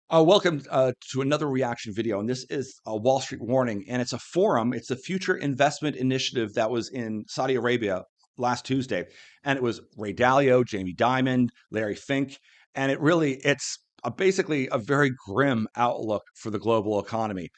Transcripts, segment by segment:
Welcome to another reaction video, and this is a Wall Street Warning, and it's a forum. It's the Future Investment Initiative that was in Saudi Arabia last Tuesday, and it was Ray Dalio, Jamie Dimon, Larry Fink, and it's basically a very grim outlook for the global economy.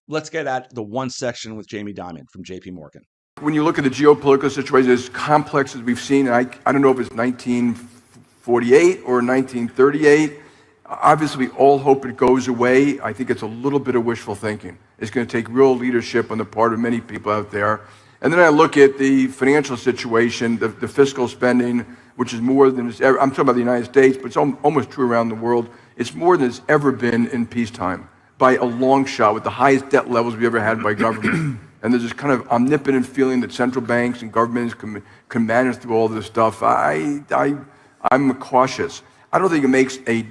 Let's get at the one section with Jamie Dimon from J.P. Morgan. When you look at the geopolitical situation, as complex as we've seen, I don't know if it's 1948 or 1938. Obviously, we all hope it goes away. I think it's a little bit of wishful thinking. It's going to take real leadership on the part of many people out there. And then I look at the financial situation, the fiscal spending, which is more than it's ever. I'm talking about the United States, but it's almost true around the world. It's more than it's ever been in peacetime by a long shot, with the highest debt levels we ever had by government. And there's this kind of omnipotent feeling that central banks and governments can manage through all this stuff. I'm cautious. I don't think it makes a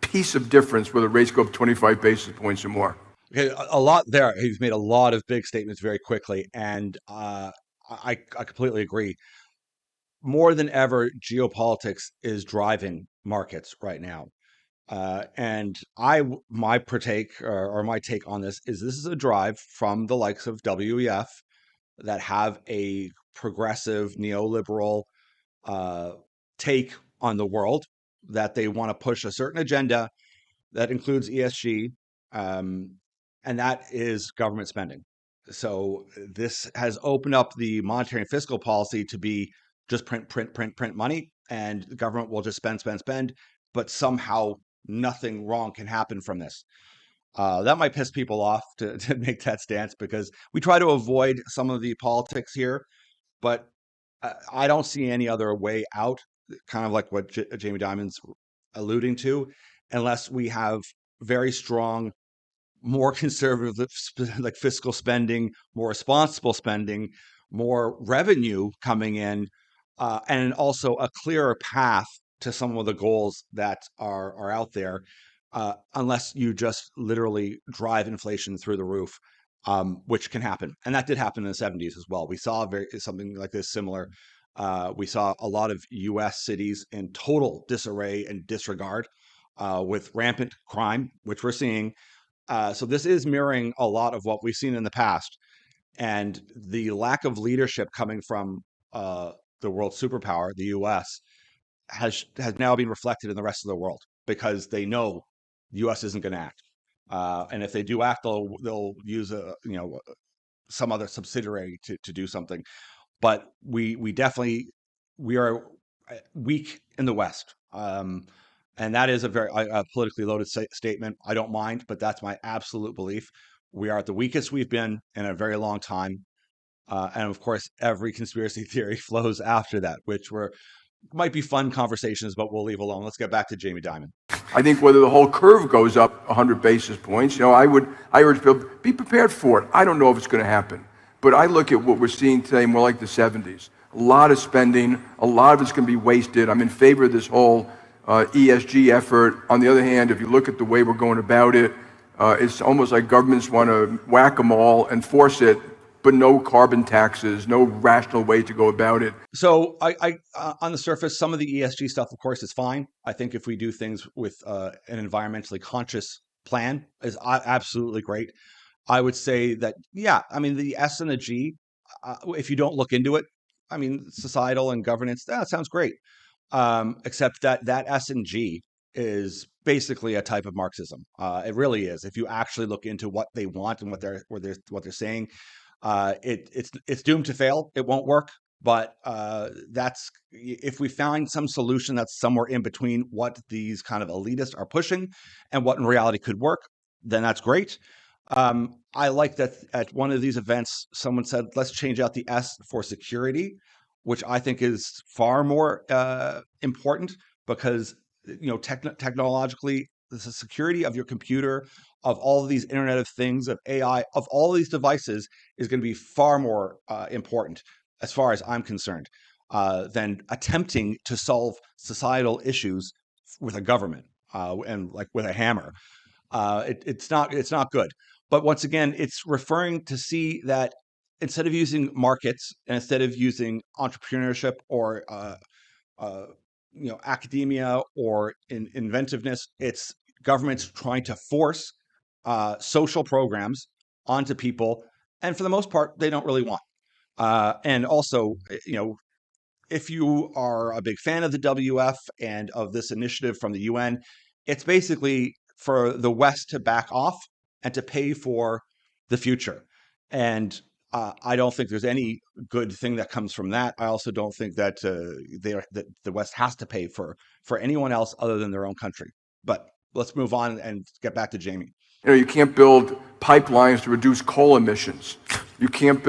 piece of difference whether rates go up 25 basis points or more. Okay, a lot there. He's made a lot of big statements very quickly, and I completely agree. More than ever, geopolitics is driving markets right now. And my take on this is a drive from the likes of WEF that have a progressive neoliberal take on the world, that they want to push a certain agenda that includes ESG, and that is government spending. So this has opened up the monetary and fiscal policy to be just print money, and the government will just spend, but somehow nothing wrong can happen from this. That might piss people off to make that stance, because we try to avoid some of the politics here, but I don't see any other way out, kind of like what Jamie Dimon's alluding to, unless we have very strong, more conservative, like fiscal spending, more responsible spending, more revenue coming in, and also a clearer path to some of the goals that are out there, unless you just literally drive inflation through the roof, which can happen. And that did happen in the 70s as well. We saw something like this similar. We saw a lot of U.S. cities in total disarray and disregard, with rampant crime, which we're seeing. So this is mirroring a lot of what we've seen in the past. And the lack of leadership coming from the world superpower, the U.S., has now been reflected in the rest of the world, because they know the U.S. isn't going to act. And if they do act, they'll use some other subsidiary to do something. But we definitely, we are weak in the West. And that is a very politically loaded statement. I don't mind, but that's my absolute belief. We are at the weakest we've been in a very long time. And of course, every conspiracy theory flows after that, which might be fun conversations, but we'll leave alone. Let's get back to Jamie Dimon. I think whether the whole curve goes up 100 basis points, I urge people, be prepared for it. I don't know if it's going to happen. But I look at what we're seeing today more like the 70s. A lot of spending, a lot of it's going to be wasted. I'm in favor of this whole ESG effort. On the other hand, if you look at the way we're going about it, it's almost like governments want to whack them all and force it, but no carbon taxes, no rational way to go about it. So I on the surface, some of the ESG stuff, of course, is fine. I think if we do things with an environmentally conscious plan, is absolutely great. I would say that, yeah, I mean, the S and the G, if you don't look into it, I mean, societal and governance, that sounds great. Except that S and G is basically a type of Marxism. It really is. If you actually look into what they want and what they're saying, it's doomed to fail. It won't work. But that's, if we find some solution that's somewhere in between what these kind of elitists are pushing and what in reality could work, then that's great. I like that at one of these events, someone said, let's change out the S for security, which I think is far more important, because technologically, the security of your computer, of all of these Internet of Things, of AI, of all these devices, is going to be far more important, as far as I'm concerned, than attempting to solve societal issues with a government, and like with a hammer. It's not good. But once again, it's referring to see that instead of using markets, and instead of using entrepreneurship or academia or inventiveness, it's governments trying to force social programs onto people, and for the most part, they don't really want. And also, if you are a big fan of the WF and of this initiative from the UN, it's basically for the West to back off and to pay for the future. And I don't think there's any good thing that comes from that. I also don't think that that the West has to pay for anyone else other than their own country. But let's move on and get back to Jamie. You can't build pipelines to reduce coal emissions. You can't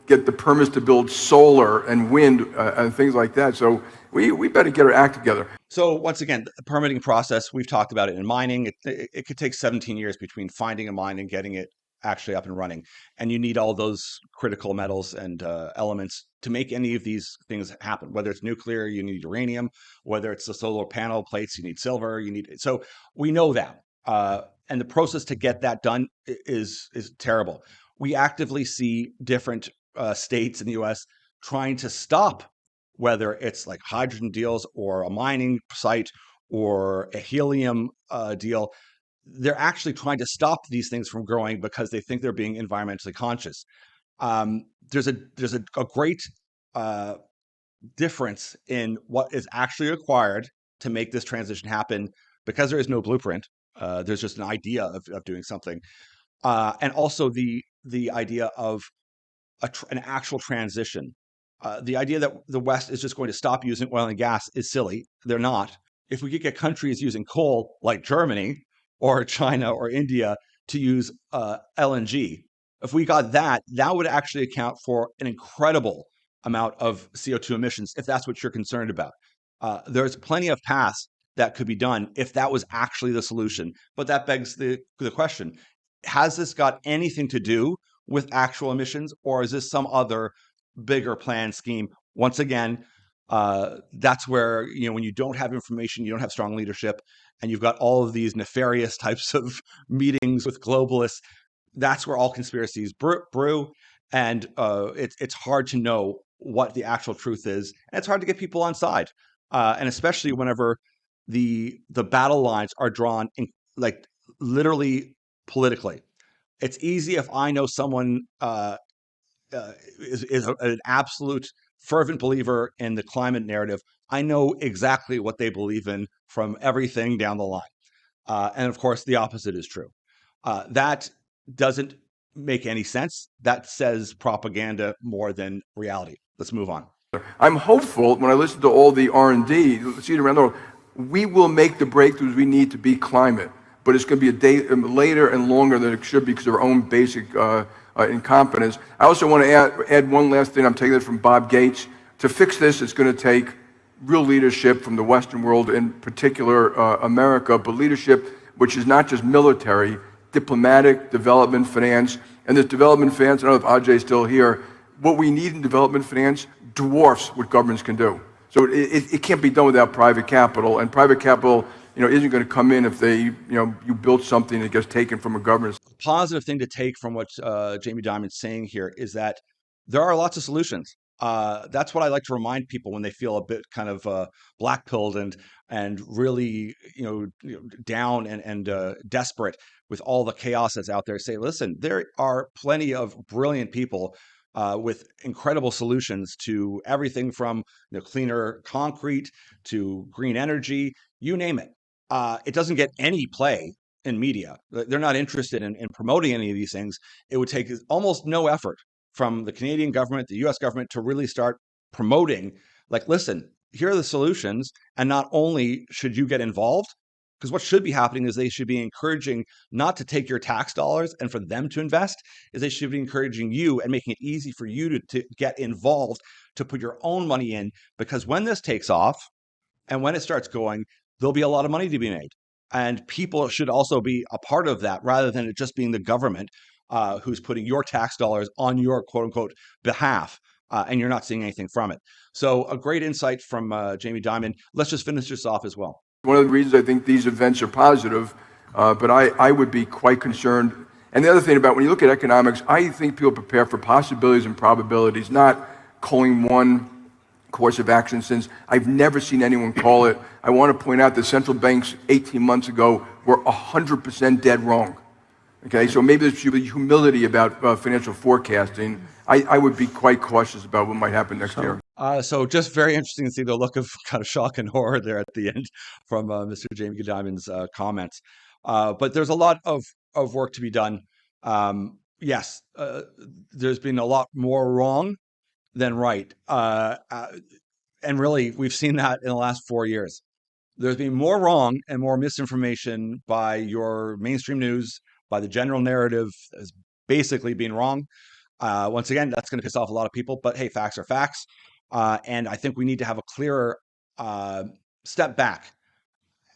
get the permits to build solar and wind and things like that. So we better get our act together. So once again, the permitting process, we've talked about it in mining. It could take 17 years between finding a mine and getting it actually up and running. And you need all those critical metals and elements to make any of these things happen. Whether it's nuclear, you need uranium. Whether it's the solar panel plates, you need silver. So we know that. And the process to get that done is terrible. We actively see different states in the U.S. trying to stop, whether it's like hydrogen deals or a mining site or a helium deal. They're actually trying to stop these things from growing because they think they're being environmentally conscious. There's a great difference in what is actually required to make this transition happen, because there is no blueprint. There's just an idea of doing something, and also the idea of an actual transition. The idea that the West is just going to stop using oil and gas is silly. They're not. If we could get countries using coal like Germany or China or India to use LNG, if we got that, that would actually account for an incredible amount of CO2 emissions, if that's what you're concerned about. There's plenty of paths that could be done if that was actually the solution. But that begs the question, has this got anything to do with actual emissions, or is this some other bigger plan scheme? Once again, that's where, when you don't have information, you don't have strong leadership, and you've got all of these nefarious types of meetings with globalists, that's where all conspiracies brew. And it's hard to know what the actual truth is, and it's hard to get people on side, and especially whenever the battle lines are drawn in, like, literally politically. It's easy if I know someone is an absolute fervent believer in the climate narrative. I know exactly what they believe in from everything down the line. And of course, the opposite is true. That doesn't make any sense. That says propaganda more than reality. Let's move on. I'm hopeful when I listen to all the R&D, see it around the world, we will make the breakthroughs we need to beat climate. But it's going to be a day later and longer than it should be because of our own basic incompetence. I also want to add one last thing. I'm taking it from Bob Gates. To fix this, it's going to take real leadership from the Western world, in particular America, but leadership which is not just military, diplomatic, development, finance. And this development finance, I don't know if Ajay's still here, what we need in development finance dwarfs what governments can do. So it can't be done without private capital, and private capital isn't going to come in if you build something that gets taken from a government. The positive thing to take from what Jamie Dimon's saying here is that there are lots of solutions. That's what I like to remind people when they feel a bit kind of black-pilled and really down and desperate with all the chaos that's out there. Say, listen, there are plenty of brilliant people with incredible solutions to everything from cleaner concrete to green energy, you name it. It doesn't get any play in media. They're not interested in promoting any of these things. It would take almost no effort from the Canadian government, the US government, to really start promoting, like, listen, here are the solutions. And not only should you get involved, because what should be happening is they should be encouraging not to take your tax dollars and for them to invest, is they should be encouraging you and making it easy for you to get involved, to put your own money in, because when this takes off and when it starts going, there'll be a lot of money to be made. And people should also be a part of that, rather than it just being the government who's putting your tax dollars on your quote unquote behalf, and you're not seeing anything from it. So a great insight from Jamie Dimon. Let's just finish this off as well. One of the reasons I think these events are positive, but I would be quite concerned. And the other thing about when you look at economics, I think people prepare for possibilities and probabilities, not calling one course of action since. I've never seen anyone call it. I want to point out that central banks 18 months ago were 100% dead wrong. Okay, so maybe there should be humility about financial forecasting. I would be quite cautious about what might happen next year. So just very interesting to see the look of kind of shock and horror there at the end from Mr. Jamie Dimon's comments. But there's a lot of work to be done. Yes, there's been a lot more wrong than right. And really, we've seen that in the last 4 years. There's been more wrong and more misinformation by your mainstream news, by the general narrative as basically being wrong. Once again, that's going to piss off a lot of people, but hey, facts are facts. And I think we need to have a clearer step back.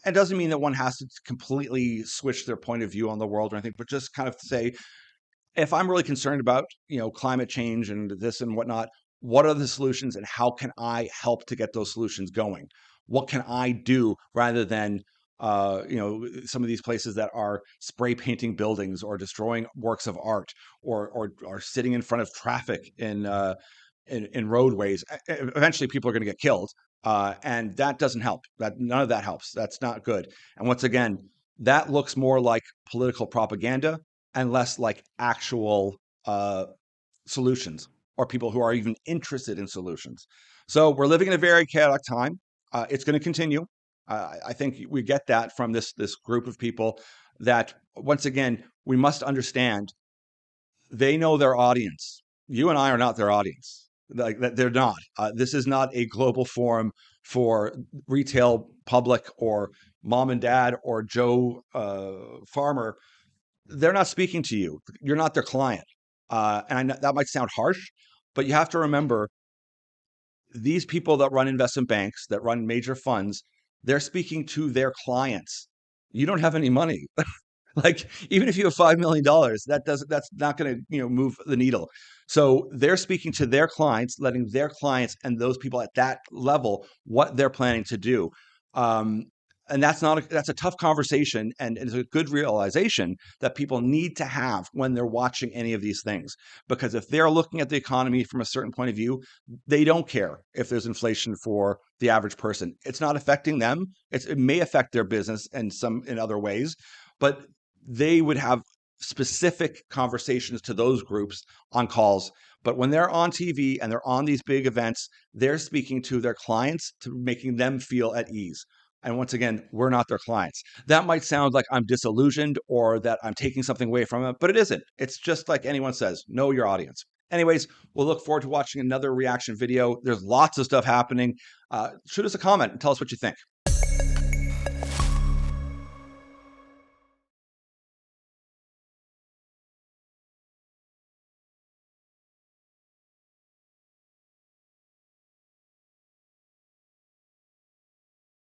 It doesn't mean that one has to completely switch their point of view on the world or anything, but just kind of say, if I'm really concerned about, climate change and this and whatnot, what are the solutions and how can I help to get those solutions going? What can I do rather than, some of these places that are spray painting buildings or destroying works of art or sitting in front of traffic in roadways. Eventually, people are going to get killed, and that doesn't help. None of that helps. That's not good. And once again, that looks more like political propaganda and less like actual solutions or people who are even interested in solutions. So we're living in a very chaotic time. It's going to continue. I think we get that from this group of people that, once again, we must understand they know their audience. You and I are not their audience. Like they're not. This is not a global forum for retail public or mom and dad or Joe Farmer. They're not speaking to you. You're not their client. And I know that might sound harsh, but you have to remember these people that run investment banks, that run major funds, they're speaking to their clients. You don't have any money. Like even if you have $5 million, that's not going to move the needle. So they're speaking to their clients, letting their clients and those people at that level what they're planning to do. And that's a tough conversation, and it's a good realization that people need to have when they're watching any of these things. Because if they're looking at the economy from a certain point of view, they don't care if there's inflation for the average person. It's not affecting them. It may affect their business in other ways, but they would have specific conversations to those groups on calls. But when they're on TV and they're on these big events, they're speaking to their clients to making them feel at ease. And once again, we're not their clients. That might sound like I'm disillusioned or that I'm taking something away from it, but it isn't. It's just like anyone says, know your audience. Anyways, we'll look forward to watching another reaction video. There's lots of stuff happening. Shoot us a comment and tell us what you think.